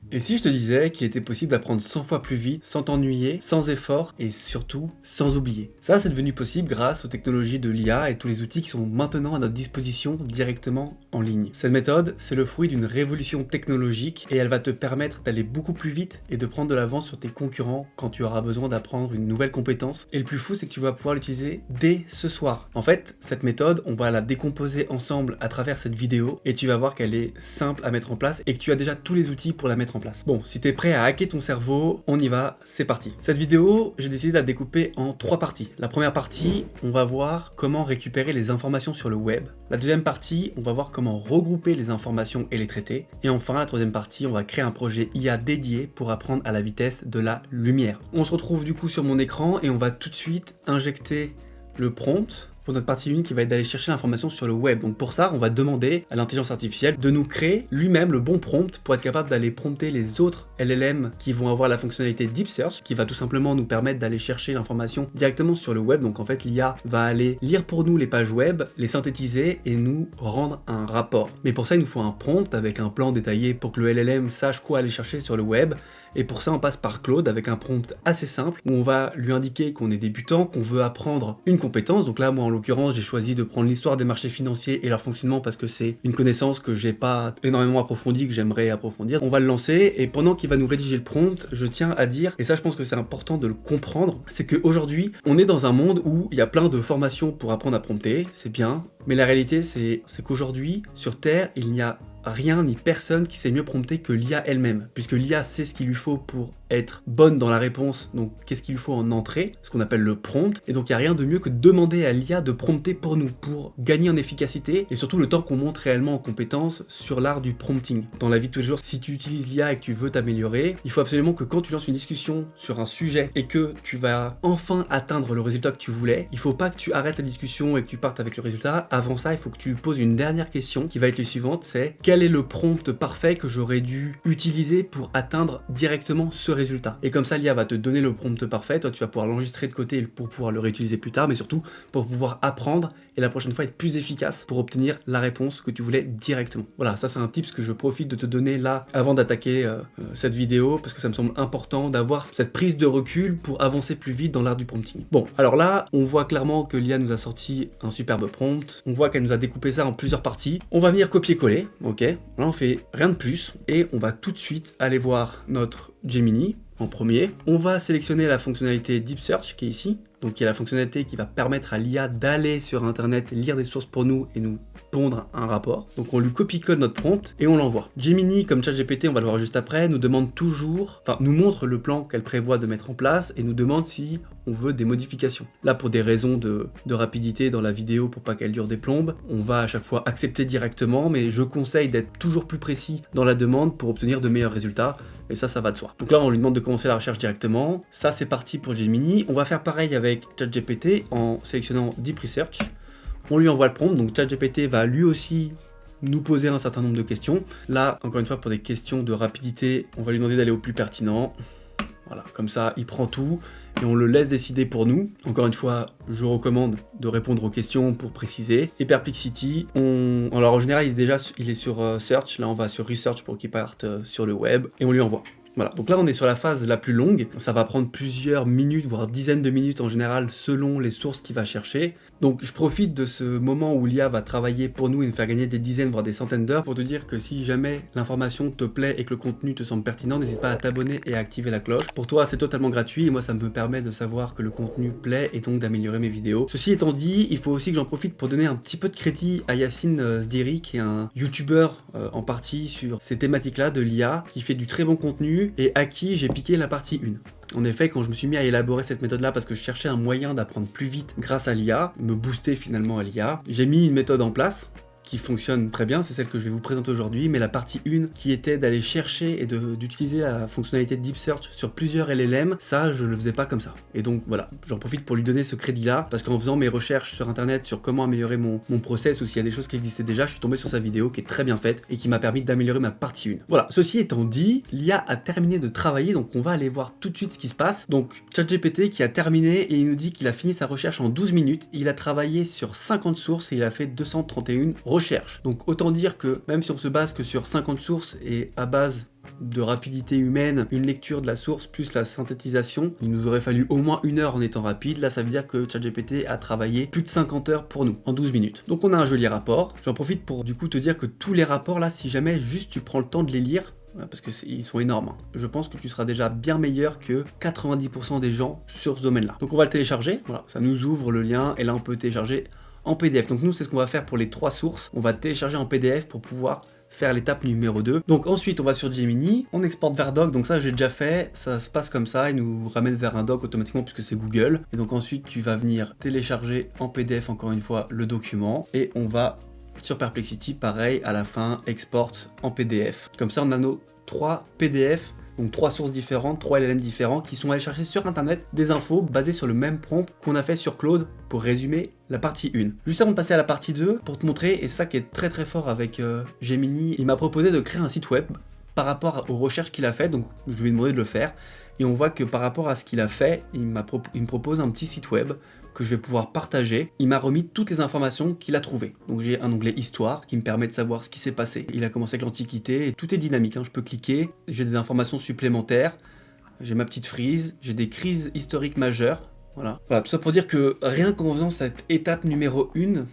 Et si je te disais qu'il était possible d'apprendre 100 fois plus vite, sans t'ennuyer, sans effort et surtout sans oublier? Ça, c'est devenu possible grâce aux technologies de l'IA et tous les outils qui sont maintenant à notre disposition directement en ligne. Cette méthode, c'est le fruit d'une révolution technologique et elle va te permettre d'aller beaucoup plus vite et de prendre de l'avance sur tes concurrents quand tu auras besoin d'apprendre une nouvelle compétence. Et le plus fou, c'est que tu vas pouvoir l'utiliser dès ce soir. En fait, cette méthode, on va la décomposer ensemble à travers cette vidéo et tu vas voir qu'elle est simple à mettre en place et que tu as déjà tous les outils pour la mettre en place. Bon, si t'es prêt à hacker ton cerveau, on y va, c'est parti. Cette vidéo, j'ai décidé de la découper en 3 parties. La première partie, on va voir comment récupérer les informations sur le web. La deuxième partie, on va voir comment regrouper les informations et les traiter. Et enfin, la troisième partie, on va créer un projet IA dédié pour apprendre à la vitesse de la lumière. On se retrouve du coup sur mon écran et on va tout de suite injecter le prompt pour notre partie 1 qui va être d'aller chercher l'information sur le web. Donc pour ça, on va demander à l'intelligence artificielle de nous créer lui-même le bon prompt pour être capable d'aller prompter les autres LLM qui vont avoir la fonctionnalité Deep Search, qui va tout simplement nous permettre d'aller chercher l'information directement sur le web. Donc en fait, l'IA va aller lire pour nous les pages web, les synthétiser et nous rendre un rapport. Mais pour ça, il nous faut un prompt avec un plan détaillé pour que le LLM sache quoi aller chercher sur le web. Et pour ça, on passe par Claude avec un prompt assez simple où on va lui indiquer qu'on est débutant, qu'on veut apprendre une compétence. Donc là, moi, en l'occurrence, j'ai choisi de prendre l'histoire des marchés financiers et leur fonctionnement parce que c'est une connaissance que j'ai pas énormément approfondie, que j'aimerais approfondir. On va le lancer et pendant qu'il va nous rédiger le prompt, je tiens à dire, et ça, je pense que c'est important de le comprendre, c'est qu'aujourd'hui, on est dans un monde où il y a plein de formations pour apprendre à prompter, c'est bien, mais la réalité, c'est qu'aujourd'hui, sur Terre, il n'y a rien ni personne qui sait mieux prompter que l'IA elle-même, puisque l'IA sait ce qu'il lui faut pour être bonne dans la réponse, donc qu'est-ce qu'il lui faut en entrée, ce qu'on appelle le prompt, et donc il n'y a rien de mieux que de demander à l'IA de prompter pour nous, pour gagner en efficacité, et surtout le temps qu'on monte réellement en compétences sur l'art du prompting. Dans la vie de tous les jours, si tu utilises l'IA et que tu veux t'améliorer, il faut absolument que quand tu lances une discussion sur un sujet et que tu vas enfin atteindre le résultat que tu voulais, il faut pas que tu arrêtes la discussion et que tu partes avec le résultat. Avant ça, il faut que tu poses une dernière question qui va être la suivante, c'est quel est le prompt parfait que j'aurais dû utiliser pour atteindre directement ce résultat. Et comme ça, l'IA va te donner le prompt parfait, toi tu vas pouvoir l'enregistrer de côté pour pouvoir le réutiliser plus tard, mais surtout pour pouvoir apprendre et la prochaine fois être plus efficace pour obtenir la réponse que tu voulais directement. Voilà, ça c'est un tips que je profite de te donner là avant d'attaquer cette vidéo parce que ça me semble important d'avoir cette prise de recul pour avancer plus vite dans l'art du prompting. Bon, alors là, on voit clairement que l'IA nous a sorti un superbe prompt, on voit qu'elle nous a découpé ça en plusieurs parties. On va venir copier-coller, ok? Là on fait rien de plus et on va tout de suite aller voir notre Gemini en premier. On va sélectionner la fonctionnalité Deep Search qui est ici, donc qui est la fonctionnalité qui va permettre à l'IA d'aller sur internet, lire des sources pour nous et nous pondre un rapport. Donc on lui copie-colle notre prompt et on l'envoie. Gemini, comme ChatGPT, on va le voir juste après, nous demande toujours, nous montre le plan qu'elle prévoit de mettre en place et nous demande si on veut des modifications. Là, pour des raisons de rapidité dans la vidéo, pour pas qu'elle dure des plombes, on va à chaque fois accepter directement, mais je conseille d'être toujours plus précis dans la demande pour obtenir de meilleurs résultats. Et ça va de soi. Donc là, on lui demande de commencer la recherche directement. Ça, c'est parti pour Gemini. On va faire pareil avec ChatGPT en sélectionnant Deep Research. On lui envoie le prompt, donc ChatGPT va lui aussi nous poser un certain nombre de questions. Là, encore une fois, pour des questions de rapidité, on va lui demander d'aller au plus pertinent. Voilà, comme ça, il prend tout et on le laisse décider pour nous. Encore une fois, je recommande de répondre aux questions pour préciser. Et Perplexity, alors en général, il est sur Search. Là, on va sur Research pour qu'il parte sur le web et on lui envoie. Voilà, donc là on est sur la phase la plus longue, ça va prendre plusieurs minutes, voire dizaines de minutes en général, selon les sources qu'il va chercher. Donc je profite de ce moment où l'IA va travailler pour nous et nous faire gagner des dizaines, voire des centaines d'heures, pour te dire que si jamais l'information te plaît et que le contenu te semble pertinent, n'hésite pas à t'abonner et à activer la cloche. Pour toi, c'est totalement gratuit et moi ça me permet de savoir que le contenu plaît et donc d'améliorer mes vidéos. Ceci étant dit, il faut aussi que j'en profite pour donner un petit peu de crédit à Yacine Sderi, qui est un YouTuber en partie sur ces thématiques-là de l'IA, qui fait du très bon contenu et à qui j'ai piqué la partie 1. En effet, quand je me suis mis à élaborer cette méthode-là parce que je cherchais un moyen d'apprendre plus vite grâce à l'IA, me booster finalement à l'IA, j'ai mis une méthode en place qui fonctionne très bien, c'est celle que je vais vous présenter aujourd'hui, mais la partie 1 qui était d'aller chercher et d'utiliser la fonctionnalité de Deep Search sur plusieurs LLM, ça je le faisais pas comme ça. Et donc voilà, j'en profite pour lui donner ce crédit-là, parce qu'en faisant mes recherches sur internet sur comment améliorer mon process ou s'il y a des choses qui existaient déjà, je suis tombé sur sa vidéo qui est très bien faite et qui m'a permis d'améliorer ma partie 1. Voilà, ceci étant dit, l'IA a terminé de travailler, donc on va aller voir tout de suite ce qui se passe. Donc ChatGPT qui a terminé et il nous dit qu'il a fini sa recherche en 12 minutes, il a travaillé sur 50 sources et il a fait 231 recherches. Donc autant dire que même si on se base que sur 50 sources et à base de rapidité humaine, une lecture de la source plus la synthétisation, il nous aurait fallu au moins 1 heure en étant rapide. Là, ça veut dire que ChatGPT a travaillé plus de 50 heures pour nous, en 12 minutes. Donc on a un joli rapport. J'en profite pour du coup te dire que tous les rapports là, si jamais juste tu prends le temps de les lire, parce qu'ils sont énormes, hein, je pense que tu seras déjà bien meilleur que 90% des gens sur ce domaine-là. Donc on va le télécharger, voilà, ça nous ouvre le lien, et là on peut télécharger en PDF. Donc nous, c'est ce qu'on va faire pour les 3 sources. On va télécharger en PDF pour pouvoir faire l'étape numéro 2. Donc ensuite, on va sur Gemini, on exporte vers doc, donc ça j'ai déjà fait, ça se passe comme ça, il nous ramène vers un doc automatiquement puisque c'est Google. Et donc ensuite, tu vas venir télécharger en PDF encore une fois le document, et on va sur Perplexity, pareil, à la fin, export en PDF. Comme ça, on a nos 3 PDF, donc 3 sources différentes, 3 LLM différents qui sont allés chercher sur internet des infos basées sur le même prompt qu'on a fait sur Claude pour résumer la partie 1. Juste avant de passer à la partie 2, pour te montrer, et c'est ça qui est très très fort avec Gemini, il m'a proposé de créer un site web par rapport aux recherches qu'il a fait, donc je lui ai demandé de le faire, et on voit que par rapport à ce qu'il a fait, il me propose un petit site web que je vais pouvoir partager. Il m'a remis toutes les informations qu'il a trouvées. Donc j'ai un onglet Histoire qui me permet de savoir ce qui s'est passé. Il a commencé avec l'Antiquité, et tout est dynamique, hein. Je peux cliquer, j'ai des informations supplémentaires, j'ai ma petite frise, j'ai des crises historiques majeures, voilà. Voilà, tout ça pour dire que rien qu'en faisant cette étape numéro 1,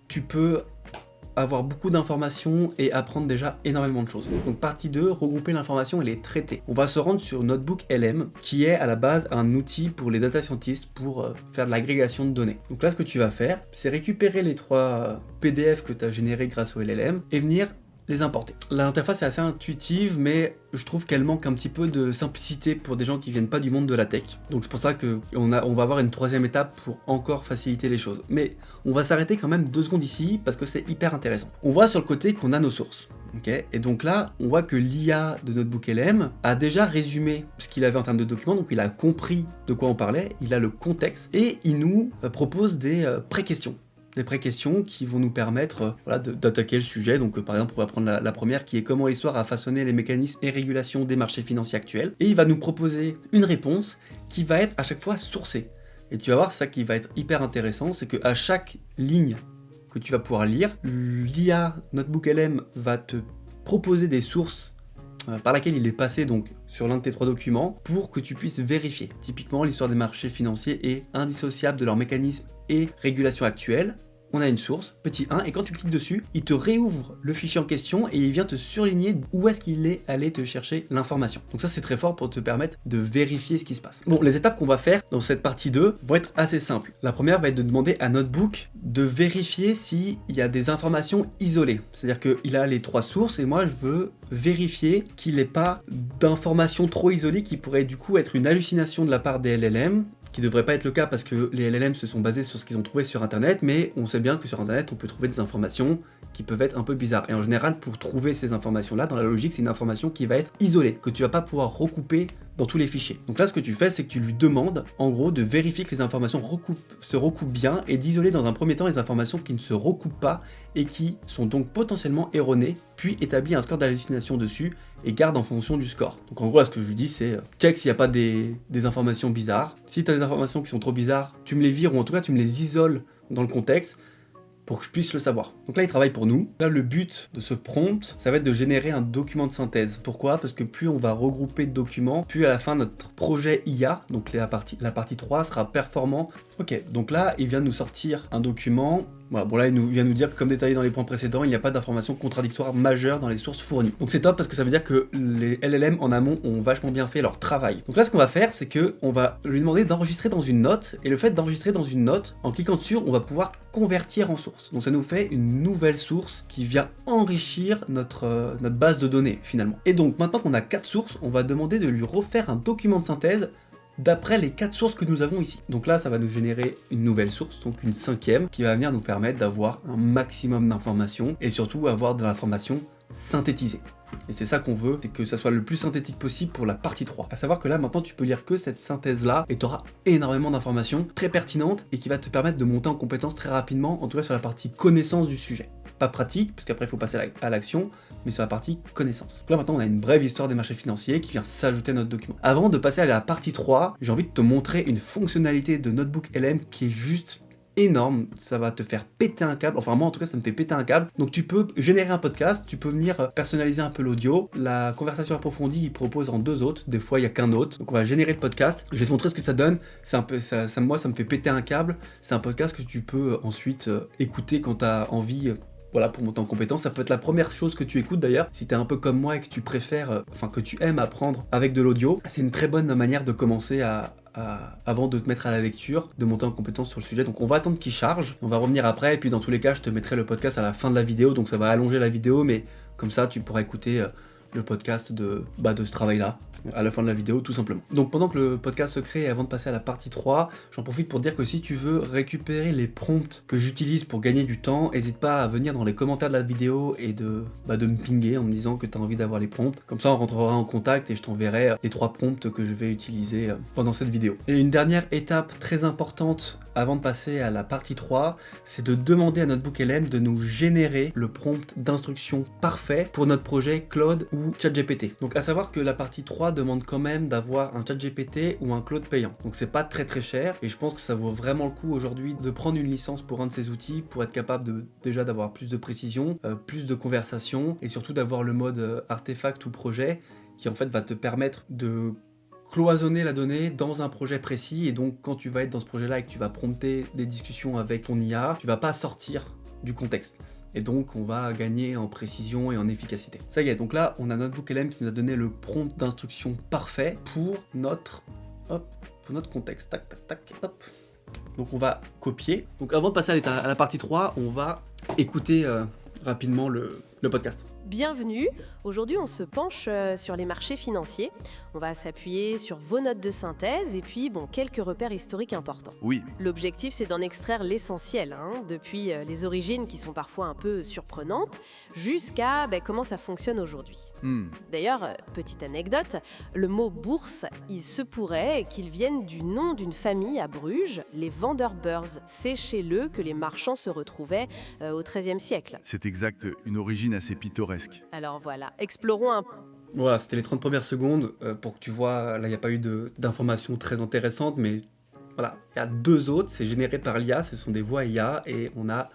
tu peux avoir beaucoup d'informations et apprendre déjà énormément de choses. Donc partie 2, regrouper l'information et les traiter. On va se rendre sur NotebookLM, qui est à la base un outil pour les data scientists pour faire de l'agrégation de données. Donc là, ce que tu vas faire, c'est récupérer les 3 PDF que tu as générés grâce au LLM et venir les importer. L'interface est assez intuitive, mais je trouve qu'elle manque un petit peu de simplicité pour des gens qui viennent pas du monde de la tech. Donc c'est pour ça qu'on va avoir une 3e étape pour encore faciliter les choses. Mais on va s'arrêter quand même 2 secondes ici, parce que c'est hyper intéressant. On voit sur le côté qu'on a nos sources. Okay, et donc là, on voit que l'IA de NotebookLM a déjà résumé ce qu'il avait en termes de documents, donc il a compris de quoi on parlait, il a le contexte, et il nous propose des pré-questions. Des pré-questions qui vont nous permettre voilà, d'attaquer le sujet. Donc par exemple, on va prendre la première qui est comment l'histoire a façonné les mécanismes et régulations des marchés financiers actuels. Et il va nous proposer une réponse qui va être à chaque fois sourcée. Et tu vas voir, ça qui va être hyper intéressant, c'est qu'à chaque ligne que tu vas pouvoir lire, l'IA NotebookLM va te proposer des sources par laquelle il est passé donc sur l'un de tes 3 documents pour que tu puisses vérifier. Typiquement, l'histoire des marchés financiers est indissociable de leurs mécanismes et régulations actuelles. On a une source, petit 1, et quand tu cliques dessus, il te réouvre le fichier en question et il vient te surligner où est-ce qu'il est allé te chercher l'information. Donc ça, c'est très fort pour te permettre de vérifier ce qui se passe. Bon, les étapes qu'on va faire dans cette partie 2 vont être assez simples. La première va être de demander à Notebook de vérifier s'il y a des informations isolées. C'est-à-dire qu'il a les 3 sources et moi, je veux vérifier qu'il n'ait pas d'informations trop isolées qui pourraient du coup être une hallucination de la part des LLM, qui devrait pas être le cas parce que les LLM se sont basés sur ce qu'ils ont trouvé sur internet, mais on sait bien que sur internet on peut trouver des informations qui peuvent être un peu bizarres. Et en général, pour trouver ces informations-là, dans la logique, c'est une information qui va être isolée, que tu vas pas pouvoir recouper dans tous les fichiers. Donc là, ce que tu fais, c'est que tu lui demandes, en gros, de vérifier que les informations se recoupent bien et d'isoler dans un premier temps les informations qui ne se recoupent pas et qui sont donc potentiellement erronées, puis établis un score d'hallucination dessus et garde en fonction du score. Donc en gros, là, ce que je lui dis, c'est check s'il n'y a pas des informations bizarres. Si tu as des informations qui sont trop bizarres, tu me les vires ou en tout cas, tu me les isoles dans le contexte pour que je puisse le savoir. Donc là, il travaille pour nous. Là, le but de ce prompt, ça va être de générer un document de synthèse. Pourquoi ? Parce que plus on va regrouper de documents, plus à la fin, notre projet IA, donc la partie 3, sera performant. Ok, donc là, il vient de nous sortir un document. Voilà, bon là, il vient nous dire que comme détaillé dans les points précédents, il n'y a pas d'informations contradictoires majeures dans les sources fournies. Donc c'est top parce que ça veut dire que les LLM en amont ont vachement bien fait leur travail. Donc là, ce qu'on va faire, c'est que on va lui demander d'enregistrer dans une note, et le fait d'enregistrer dans une note, en cliquant dessus, on va pouvoir convertir en source. Donc ça nous fait une nouvelle source qui vient enrichir notre base de données finalement. Et donc maintenant qu'on a 4 sources, on va demander de lui refaire un document de synthèse d'après les 4 sources que nous avons ici. Donc là, ça va nous générer une nouvelle source, donc une 5e, qui va venir nous permettre d'avoir un maximum d'informations et surtout avoir de l'information synthétisée. Et c'est ça qu'on veut, c'est que ça soit le plus synthétique possible pour la partie 3. À savoir que là, maintenant, tu peux lire que cette synthèse-là et tu auras énormément d'informations très pertinentes et qui va te permettre de monter en compétence très rapidement, en tout cas sur la partie connaissance du sujet. Pas pratique, parce qu'après il faut passer à l'action, mais sur la partie connaissance. Donc là maintenant on a une brève histoire des marchés financiers qui vient s'ajouter à notre document. Avant de passer à la partie 3, j'ai envie de te montrer une fonctionnalité de NotebookLM qui est juste énorme, ça va te faire péter un câble, enfin moi en tout cas ça me fait péter un câble. Donc tu peux générer un podcast, tu peux venir personnaliser un peu l'audio. La conversation approfondie, il propose en 2 hôtes, des fois il y a qu'un hôte. Donc on va générer le podcast, je vais te montrer ce que ça donne. C'est un peu moi ça me fait péter un câble. C'est un podcast que tu peux ensuite écouter quand tu as envie. Voilà, pour monter en compétence, ça peut être la première chose que tu écoutes d'ailleurs. Si t'es un peu comme moi et que tu préfères, que tu aimes apprendre avec de l'audio, c'est une très bonne manière de commencer avant de te mettre à la lecture, de monter en compétence sur le sujet. Donc on va attendre qu'il charge, on va revenir après, et puis dans tous les cas, je te mettrai le podcast à la fin de la vidéo, donc ça va allonger la vidéo, mais comme ça, tu pourras écouter le podcast de ce travail-là, à la fin de la vidéo, tout simplement. Donc pendant que le podcast se crée, et avant de passer à la partie 3, j'en profite pour dire que si tu veux récupérer les prompts que j'utilise pour gagner du temps, n'hésite pas à venir dans les commentaires de la vidéo et de me pinguer en me disant que tu as envie d'avoir les prompts. Comme ça, on rentrera en contact et je t'enverrai les 3 prompts que je vais utiliser pendant cette vidéo. Et une dernière étape très importante avant de passer à la partie 3, c'est de demander à Notebook LM de nous générer le prompt d'instruction parfait pour notre projet Claude ou ChatGPT. Donc à savoir que la partie 3 demande quand même d'avoir un ChatGPT ou un Claude payant. Donc c'est pas très très cher et je pense que ça vaut vraiment le coup aujourd'hui de prendre une licence pour un de ces outils pour être capable déjà d'avoir plus de précision, plus de conversation et surtout d'avoir le mode artefact ou projet qui en fait va te permettre de cloisonner la donnée dans un projet précis, et donc quand tu vas être dans ce projet-là et que tu vas prompter des discussions avec ton IA, tu vas pas sortir du contexte. Et donc on va gagner en précision et en efficacité. Ça y est, donc là on a Notebook LM qui nous a donné le prompt d'instruction parfait pour notre contexte. Tac, tac, tac, hop. Donc on va copier. Donc avant de passer à la partie 3, on va écouter rapidement le podcast. Bienvenue, aujourd'hui on se penche sur les marchés financiers. On va s'appuyer sur vos notes de synthèse et puis quelques repères historiques importants. Oui. L'objectif c'est d'en extraire l'essentiel, depuis les origines qui sont parfois un peu surprenantes, jusqu'à comment ça fonctionne aujourd'hui. D'ailleurs, petite anecdote, le mot bourse, il se pourrait qu'il vienne du nom d'une famille à Bruges, les Vanderbeurs. C'est chez eux que les marchands se retrouvaient au XIIIe siècle. C'est exact, une origine assez pittoresque. Alors voilà, explorons un peu. Voilà, c'était les 30 premières secondes pour que tu vois, là il n'y a pas eu d'informations très intéressantes, mais voilà, il y a 2 autres, c'est généré par l'IA, ce sont des voix IA, et on a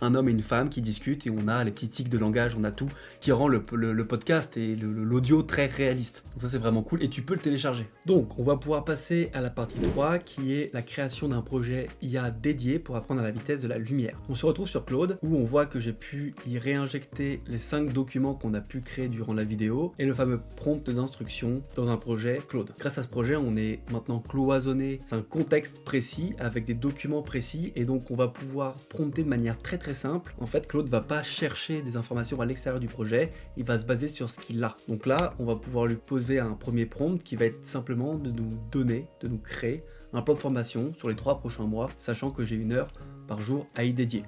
un homme et une femme qui discutent, et on a les petits tics de langage, on a tout, qui rend le podcast et l'audio très réaliste. Donc ça c'est vraiment cool, et tu peux le télécharger. Donc on va pouvoir passer à la partie 3, qui est la création d'un projet IA dédié pour apprendre à la vitesse de la lumière. On se retrouve sur Claude, où on voit que j'ai pu y réinjecter les 5 documents qu'on a pu créer durant la vidéo, et le fameux prompt d'instruction dans un projet Claude. Grâce à ce projet, on est maintenant cloisonné, c'est un contexte précis, avec des documents précis, et donc on va pouvoir prompter de manière très très simple. En fait, Claude va pas chercher des informations à l'extérieur du projet, il va se baser sur ce qu'il a. Donc là, on va pouvoir lui poser un premier prompt qui va être simplement de nous donner, de nous créer un plan de formation sur les 3 prochains mois, sachant que j'ai 1 heure par jour à y dédier.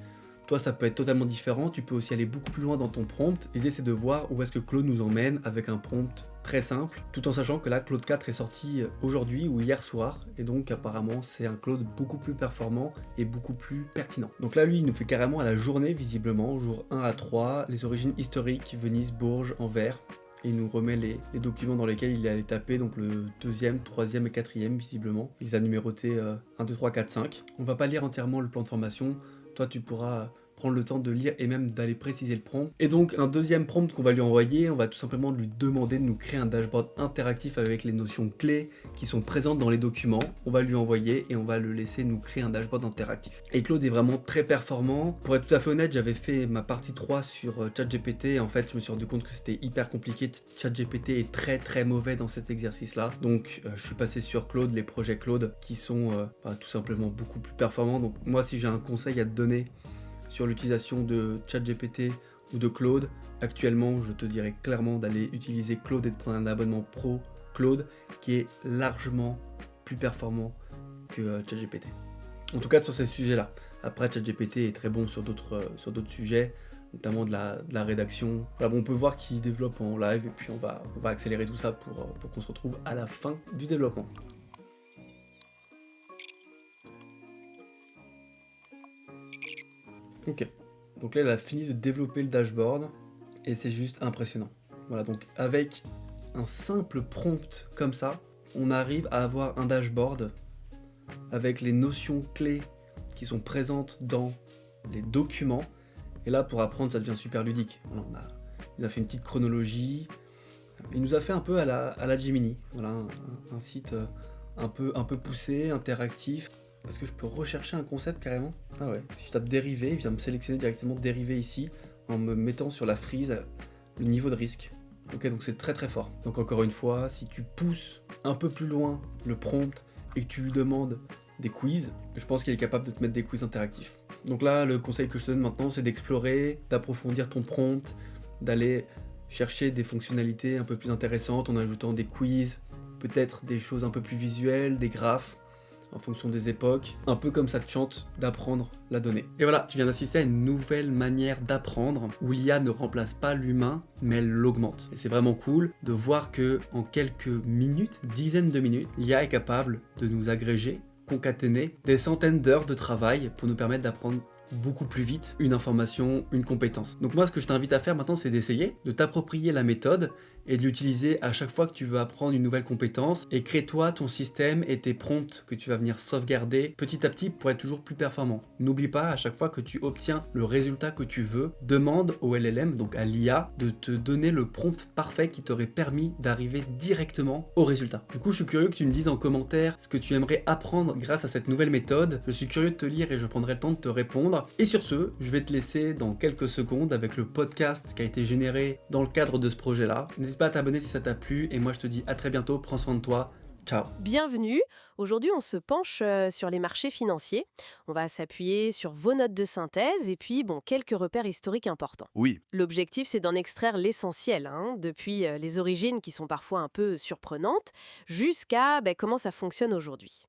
Toi, ça peut être totalement différent, tu peux aussi aller beaucoup plus loin dans ton prompt. L'idée, c'est de voir où est-ce que Claude nous emmène avec un prompt très simple, tout en sachant que là, Claude 4 est sorti aujourd'hui ou hier soir, et donc apparemment, c'est un Claude beaucoup plus performant et beaucoup plus pertinent. Donc là, lui, il nous fait carrément à la journée, visiblement, jour 1 à 3, les origines historiques, Venise, Bourges, Anvers. Et il nous remet les documents dans lesquels il allait taper, donc le 2e, 3e et 4e, visiblement. Il les a numérotés 1, 2, 3, 4, 5. On va pas lire entièrement le plan de formation. Toi, tu pourras prendre le temps de lire et même d'aller préciser le prompt. Et donc, un deuxième prompt qu'on va lui envoyer, on va tout simplement lui demander de nous créer un dashboard interactif avec les notions clés qui sont présentes dans les documents. On va lui envoyer et on va le laisser nous créer un dashboard interactif. Et Claude est vraiment très performant. Pour être tout à fait honnête, j'avais fait ma partie 3 sur ChatGPT. En fait, je me suis rendu compte que c'était hyper compliqué. ChatGPT est très très mauvais dans cet exercice-là. Donc, je suis passé sur Claude, les projets Claude, qui sont tout simplement beaucoup plus performants. Donc, moi, si j'ai un conseil à te donner sur l'utilisation de ChatGPT ou de Claude, actuellement je te dirais clairement d'aller utiliser Claude et de prendre un abonnement pro Claude qui est largement plus performant que ChatGPT. En tout cas sur ces sujets-là. Après ChatGPT est très bon sur d'autres sujets, notamment de la rédaction. Voilà, on peut voir qu'il développe en live et puis on va accélérer tout ça pour qu'on se retrouve à la fin du développement. Ok, donc là elle a fini de développer le dashboard et c'est juste impressionnant. Voilà, donc avec un simple prompt comme ça, on arrive à avoir un dashboard avec les notions clés qui qui sont présentes dans les documents. Et là, pour apprendre, ça devient super ludique. Voilà, il nous a fait une petite chronologie. Il nous a fait un peu à la Gemini. Voilà, un site un peu poussé, interactif. Est-ce que je peux rechercher un concept carrément? Ah ouais, si je tape dérivé, il vient me sélectionner directement dérivé ici, en me mettant sur la frise le niveau de risque. Ok, donc c'est très très fort. Donc encore une fois, si tu pousses un peu plus loin le prompt et que tu lui demandes des quiz, je pense qu'il est capable de te mettre des quiz interactifs. Donc là, le conseil que je te donne maintenant, c'est d'explorer, d'approfondir ton prompt, d'aller chercher des fonctionnalités un peu plus intéressantes en ajoutant des quiz, peut-être des choses un peu plus visuelles, des graphes, en fonction des époques, un peu comme ça te chante d'apprendre la donnée. Et voilà, tu viens d'assister à une nouvelle manière d'apprendre où l'IA ne remplace pas l'humain, mais elle l'augmente. Et c'est vraiment cool de voir que en quelques minutes, dizaines de minutes, l'IA est capable de nous agréger, concaténer des centaines d'heures de travail pour nous permettre d'apprendre beaucoup plus vite une information, une compétence. Donc moi, ce que je t'invite à faire maintenant, c'est d'essayer de t'approprier la méthode et de l'utiliser à chaque fois que tu veux apprendre une nouvelle compétence, et crée-toi ton système et tes prompts que tu vas venir sauvegarder petit à petit pour être toujours plus performant. N'oublie pas, à chaque fois que tu obtiens le résultat que tu veux, demande au LLM, donc à l'IA, de te donner le prompt parfait qui t'aurait permis d'arriver directement au résultat. Du coup, je suis curieux que tu me dises en commentaire ce que tu aimerais apprendre grâce à cette nouvelle méthode. Je suis curieux de te lire et je prendrai le temps de te répondre. Et sur ce, je vais te laisser dans quelques secondes avec le podcast qui a été généré dans le cadre de ce projet-là. N'hésite pas à t'abonner si ça t'a plu, et moi je te dis à très bientôt, prends soin de toi, ciao. Bienvenue. Aujourd'hui, on se penche sur les marchés financiers. On va s'appuyer sur vos notes de synthèse et puis, quelques repères historiques importants. Oui, L'objectif, c'est d'en extraire l'essentiel, depuis les origines qui sont parfois un peu surprenantes, jusqu'à comment ça fonctionne aujourd'hui.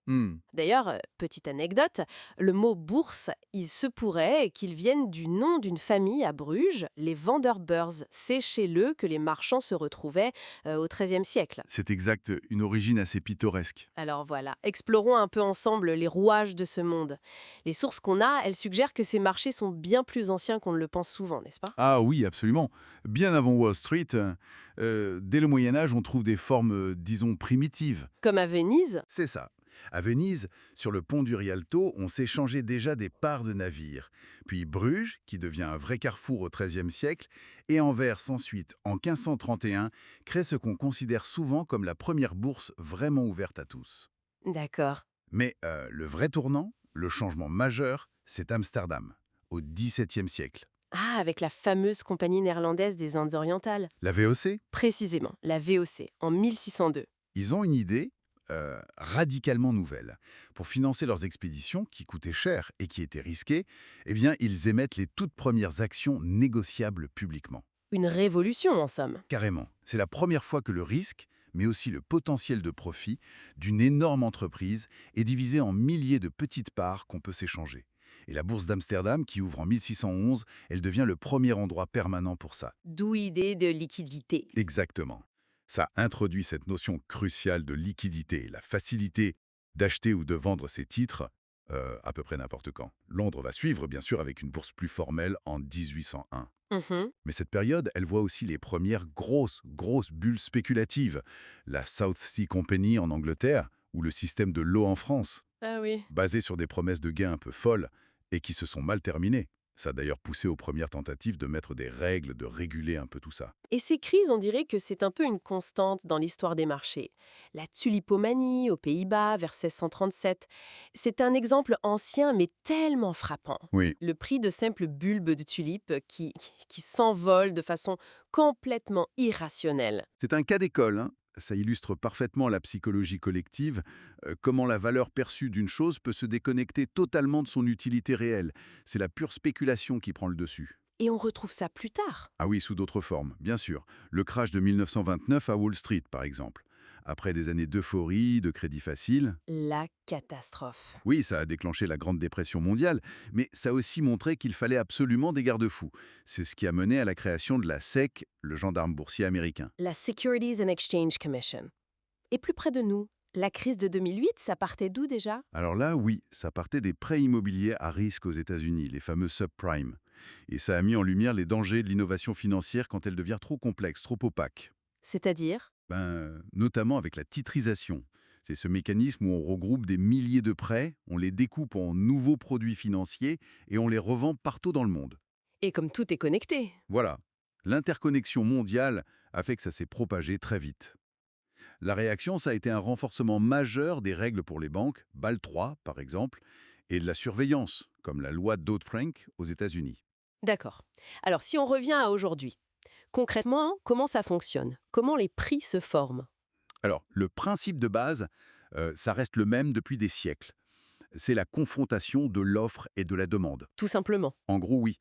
D'ailleurs, petite anecdote, le mot bourse, il se pourrait qu'il vienne du nom d'une famille à Bruges, les Vanderbeurs. C'est chez eux que les marchands se retrouvaient au XIIIe siècle. c'est exact, une origine assez pittoresque. Alors voilà, explorons un peu ensemble les rouages de ce monde. Les sources qu'on a, elles suggèrent que ces marchés sont bien plus anciens qu'on ne le pense souvent, n'est-ce pas? Ah oui, absolument. Bien avant Wall Street, dès le Moyen-Âge, on trouve des formes, disons, primitives. Comme à Venise. C'est ça. À Venise, sur le pont du Rialto, on s'échangeait déjà des parts de navires. Puis Bruges, qui devient un vrai carrefour au XIIIe siècle, et Anvers ensuite, en 1531, crée ce qu'on considère souvent comme la première bourse vraiment ouverte à tous. D'accord. Mais le vrai tournant, le changement majeur, c'est Amsterdam, au XVIIe siècle. Ah, avec la fameuse compagnie néerlandaise des Indes orientales. La VOC, Précisément, la VOC, en 1602. ils ont une idée radicalement nouvelle. Pour financer leurs expéditions, qui coûtaient cher et qui étaient risquées, eh bien, ils émettent les toutes premières actions négociables publiquement. Une révolution, en somme. Carrément. C'est la première fois que le risque, mais aussi le potentiel de profit d'une énorme entreprise est divisé en milliers de petites parts qu'on peut s'échanger. Et la bourse d'Amsterdam, qui ouvre en 1611, elle devient le premier endroit permanent pour ça. D'où idée de liquidité. Exactement. Ça introduit cette notion cruciale de liquidité, la facilité d'acheter ou de vendre ses titres à peu près n'importe quand. Londres va suivre, bien sûr, avec une bourse plus formelle en 1801. Mhm. Mais cette période, elle voit aussi les premières grosses bulles spéculatives. La South Sea Company en Angleterre, ou le système de l'eau en France, Ah oui. basé sur des promesses de gains un peu folles et qui se sont mal terminées. Ça a d'ailleurs poussé aux premières tentatives de mettre des règles, de réguler un peu tout ça. Et ces crises, on dirait que c'est un peu une constante dans l'histoire des marchés. La tulipomanie aux Pays-Bas vers 1637, c'est un exemple ancien mais tellement frappant. Oui, Le prix de simples bulbes de tulipes qui s'envolent de façon complètement irrationnelle. c'est un cas d'école, hein. Ça illustre parfaitement la psychologie collective, comment la valeur perçue d'une chose peut se déconnecter totalement de son utilité réelle. C'est la pure spéculation qui prend le dessus. Et on retrouve ça plus tard. Ah oui, sous d'autres formes, bien sûr. Le crash de 1929 à Wall Street, par exemple. Après des années d'euphorie, de crédit facile. La catastrophe. Oui, ça a déclenché la Grande Dépression mondiale, mais ça a aussi montré qu'il fallait absolument des garde-fous. C'est ce qui a mené à la création de la SEC, le gendarme boursier américain. La Securities and Exchange Commission. Et plus près de nous, la crise de 2008, ça partait d'où déjà? Alors là, oui, ça partait des prêts immobiliers à risque aux États-Unis, les fameux subprimes. Et ça a mis en lumière les dangers de l'innovation financière quand elle devient trop complexe, trop opaque. C'est-à-dire? Notamment avec la titrisation. C'est ce mécanisme où on regroupe des milliers de prêts, on les découpe en nouveaux produits financiers et on les revend partout dans le monde. Et comme tout est connecté. Voilà. L'interconnexion mondiale a fait que ça s'est propagé très vite. La réaction, ça a été un renforcement majeur des règles pour les banques, Bâle III par exemple, et de la surveillance, comme la loi Dodd-Frank aux États-Unis. D'accord. Alors si on revient à aujourd'hui, concrètement, comment ça fonctionne? Comment les prix se forment? Alors, le principe de base, ça reste le même depuis des siècles. C'est la confrontation de l'offre et de la demande. Tout simplement. En gros, oui.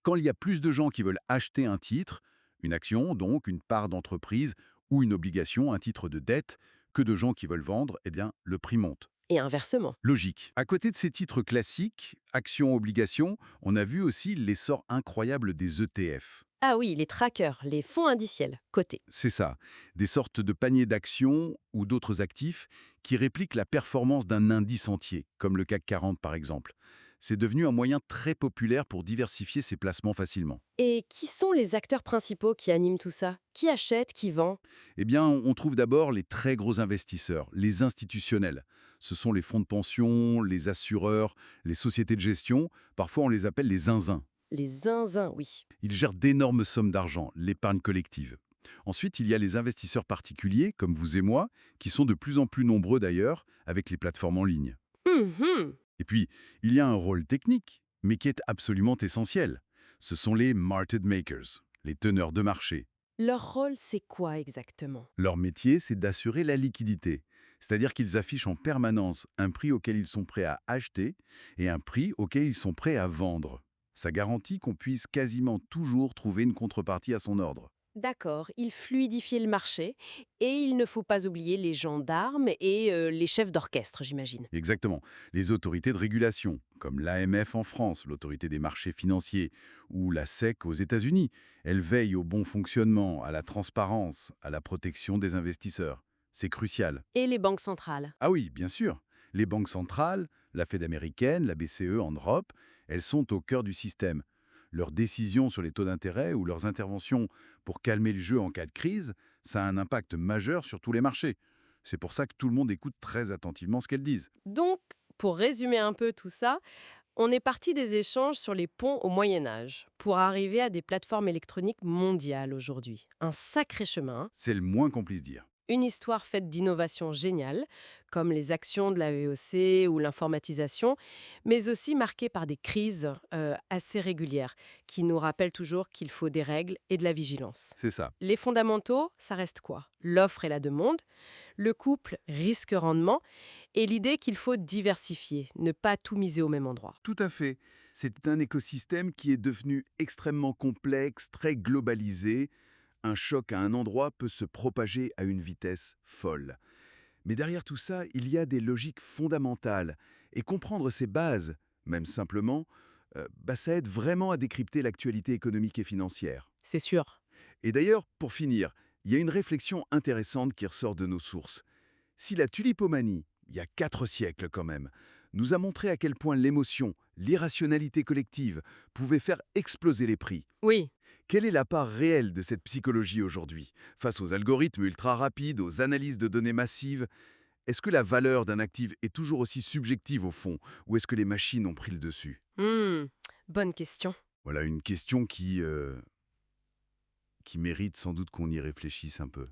Quand il y a plus de gens qui veulent acheter un titre, une action, donc une part d'entreprise, ou une obligation, un titre de dette, que de gens qui veulent vendre, eh bien, le prix monte. Et inversement. Logique. À côté de ces titres classiques, actions, obligations, on a vu aussi l'essor incroyable des ETF. Ah oui, les trackers, les fonds indiciels, cotés. C'est ça, des sortes de paniers d'actions ou d'autres actifs qui répliquent la performance d'un indice entier, comme le CAC 40 par exemple. C'est devenu un moyen très populaire pour diversifier ses placements facilement. Et qui sont les acteurs principaux qui animent tout ça? Qui achète, qui vend? Eh bien, on trouve d'abord les très gros investisseurs, les institutionnels. Ce sont les fonds de pension, les assureurs, les sociétés de gestion, parfois on les appelle les zinzins. Les zinzins, oui. Ils gèrent d'énormes sommes d'argent, l'épargne collective. Ensuite, il y a les investisseurs particuliers, comme vous et moi, qui sont de plus en plus nombreux d'ailleurs, avec les plateformes en ligne. Mhm. Et puis, il y a un rôle technique, mais qui est absolument essentiel. Ce sont les market makers, les teneurs de marché. Leur rôle, c'est quoi exactement? Leur métier, c'est d'assurer la liquidité, c'est-à-dire qu'ils affichent en permanence un prix auquel ils sont prêts à acheter et un prix auquel ils sont prêts à vendre. Ça garantit qu'on puisse quasiment toujours trouver une contrepartie à son ordre. D'accord, ils fluidifient le marché et il ne faut pas oublier les gendarmes et les chefs d'orchestre, j'imagine. Exactement. Les autorités de régulation, comme l'AMF en France, l'autorité des marchés financiers, ou la SEC aux États-Unis, elles veillent au bon fonctionnement, à la transparence, à la protection des investisseurs. C'est crucial. Et les banques centrales. Ah oui, bien sûr. Les banques centrales, la Fed américaine, la BCE en Europe, elles sont au cœur du système. Leurs décisions sur les taux d'intérêt ou leurs interventions pour calmer le jeu en cas de crise, ça a un impact majeur sur tous les marchés. C'est pour ça que tout le monde écoute très attentivement ce qu'elles disent. Donc, pour résumer un peu tout ça, on est parti des échanges sur les ponts au Moyen Âge pour arriver à des plateformes électroniques mondiales aujourd'hui. Un sacré chemin. C'est le moins qu'on puisse dire. Une histoire faite d'innovations géniales, comme les actions de la VOC ou l'informatisation, mais aussi marquée par des crises assez régulières, qui nous rappellent toujours qu'il faut des règles et de la vigilance. C'est ça. Les fondamentaux, ça reste quoi? L'offre et la demande, le couple risque-rendement, et l'idée qu'il faut diversifier, ne pas tout miser au même endroit. Tout à fait. C'est un écosystème qui est devenu extrêmement complexe, très globalisé. Un choc à un endroit peut se propager à une vitesse folle. Mais derrière tout ça, il y a des logiques fondamentales. Et comprendre ces bases, même simplement, ça aide vraiment à décrypter l'actualité économique et financière. C'est sûr. Et d'ailleurs, pour finir, il y a une réflexion intéressante qui ressort de nos sources. Si la tulipomanie, il y a 4 siècles quand même, nous a montré à quel point l'émotion, l'irrationalité collective pouvaient faire exploser les prix, Oui. quelle est la part réelle de cette psychologie aujourd'hui? Face aux algorithmes ultra rapides, aux analyses de données massives, est-ce que la valeur d'un actif est toujours aussi subjective au fond, ou est-ce que les machines ont pris le dessus? Bonne question. Voilà une question qui mérite sans doute qu'on y réfléchisse un peu.